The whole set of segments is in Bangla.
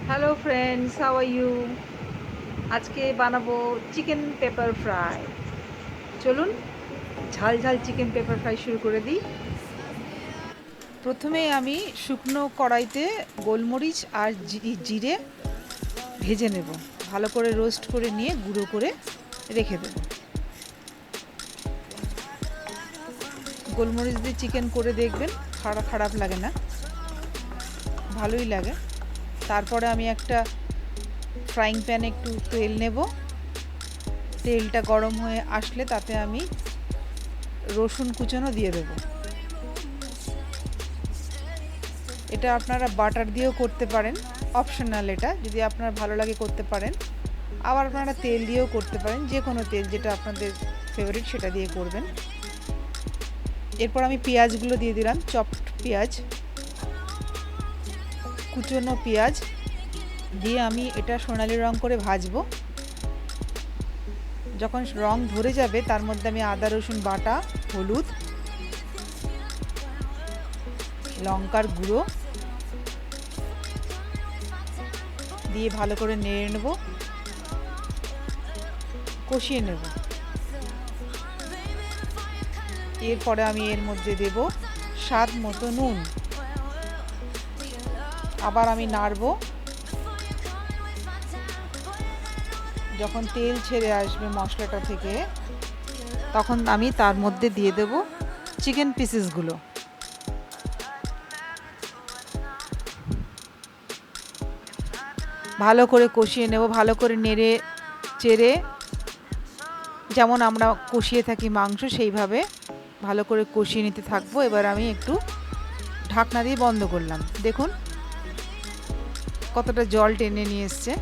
Hello friends, how are you? আজকে বানাবো চিকেন পেপার ফ্রাই। চলুন ঝাল ঝাল চিকেন পেপার ফ্রাই শুরু করে দিই। প্রথমে আমি শুকনো কড়াইতে গোলমরিচ আর জিরে ভেজে নেব, ভালো করে রোস্ট করে নিয়ে গুঁড়ো করে রেখে দেব। গোলমরিচ দিয়ে চিকেন করে দেখবেন, খারাপ লাগে না, ভালোই লাগে। তারপরে আমি একটা ফ্রাইং প্যানে একটু তেল নেব। তেলটা গরম হয়ে আসলে তাতে আমি রসুন কুচনো দিয়ে দেব। এটা আপনারা বাটার দিয়েও করতে পারেন, অপশনাল, এটা যদি আপনার ভালো লাগে করতে পারেন। আবার আপনারা তেল দিয়েও করতে পারেন, যে কোনো তেল যেটা আপনাদের ফেভারিট সেটা দিয়ে করবেন। এরপর আমি পেঁয়াজগুলো দিয়ে দিলাম, চপড পেঁয়াজ, কুচনো পেঁয়াজ দিয়ে আমি এটা সোনালি রং করে ভাজবো। যখন রং ধরে যাবে তার মধ্যে আমি আদা রসুন বাটা, হলুদ, লঙ্কার গুঁড়ো দিয়ে ভালো করে নেড়ে নেব, কষিয়ে নেব। এরপরে আমি এর মধ্যে দেব স্বাদ মতো নুন। আবার আমি নাড়ব। যখন তেল ছেড়ে আসবে মশলাটা থেকে, তখন আমি তার মধ্যে দিয়ে দেব চিকেন পিসেসগুলো। ভালো করে কষিয়ে নেব, ভালো করে নেড়ে চেড়ে, যেমন আমরা কষিয়ে থাকি মাংস সেইভাবে ভালো করে কষিয়ে নিতে থাকবো। এবার আমি একটু ঢাকনা দিয়ে বন্ধ করলাম। দেখুন কতটা জল টেনে নিয়ে এসছে।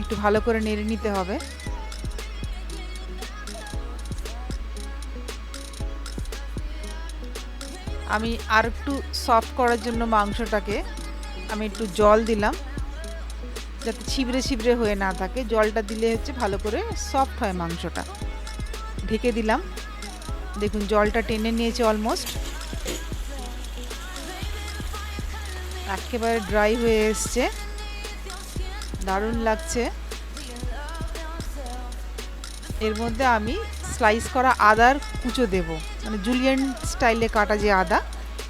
একটু ভালো করে নেড়ে নিতে হবে। আমি আর একটু সফট করার জন্য মাংসটাকে আমি একটু জল দিলাম, যাতে ছিবড়ে ছিবড়ে হয়ে না থাকে। জলটা দিলে হচ্ছে ভালো করে সফট হয় মাংসটা। ঢেকে দিলাম। দেখুন জলটা টেনে নিয়েছে অলমোস্ট, একেবারে ড্রাই হয়ে এসছে, দারুণ লাগছে। এর মধ্যে আমি স্লাইস করা আদার কুচো দেব, মানে জুলিয়ান স্টাইলে কাটা যে আদা,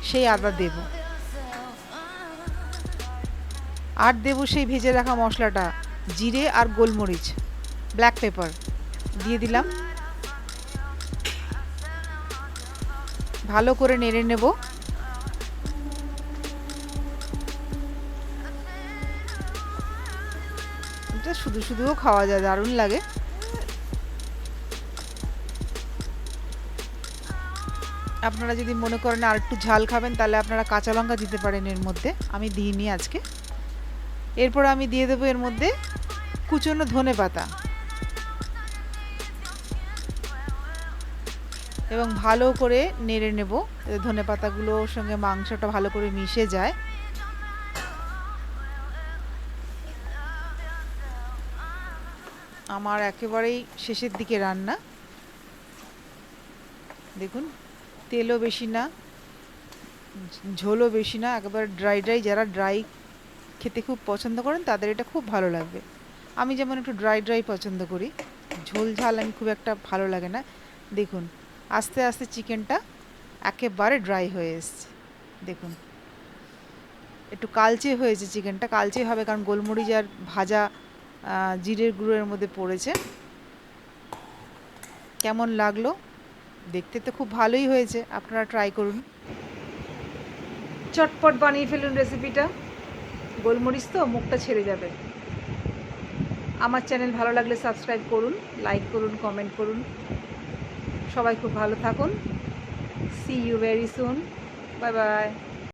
সেই আদা দেব। আর দেব সেই ভেজে রাখা মশলাটা, জিরে আর গোলমরিচ, ব্ল্যাক পেপার দিয়ে দিলাম। ভালো করে নেড়ে নেব। এটা শুধু শুধুও খাওয়া যায়, দারুণ লাগে। আপনারা যদি মনে করেন আর একটু ঝাল খাবেন, তাহলে আপনারা কাঁচা লঙ্কা দিতে পারেন এর মধ্যে, আমি দিইনি আজকে। এরপর আমি দিয়ে দেবো এর মধ্যে কুচনো ধনেপাতা এবং ভালো করে নেড়ে নেব। ধনেপাতাগুলোর সঙ্গে মাংসটা ভালো করে মিশে যায়। আমার একেবারেই শেষের দিকে রান্না। দেখুন তেলও বেশি না, ঝোলও বেশি না, একেবারে ড্রাই ড্রাই। যারা ড্রাই খেতে খুব পছন্দ করেন তাদের এটা খুব ভালো লাগবে। আমি যেমন একটু ড্রাই ড্রাই পছন্দ করি, ঝোল ঝাল আমি খুব একটা ভালো লাগে না। দেখুন আস্তে আস্তে চিকেনটা একেবারে ড্রাই হয়ে এসছে। দেখুন একটু কালচে হয়েছে চিকেনটা, কালচে হবে কারণ গোলমরিচ আর ভাজা জিরের গুঁড়োর মধ্যে পড়েছে। কেমন লাগলো? দেখতে তো খুব ভালোই হয়েছে, আপনারা ট্রাই করুন, চটপট বানিয়ে ফেলুন রেসিপিটা। গোলমরিচ তো মুখটা ছেড়ে যাবে। আমার চ্যানেল ভালো লাগলে সাবস্ক্রাইব করুন, লাইক করুন, কমেন্ট করুন। সবাই খুব ভালো থাকুন। See you very soon. Bye by.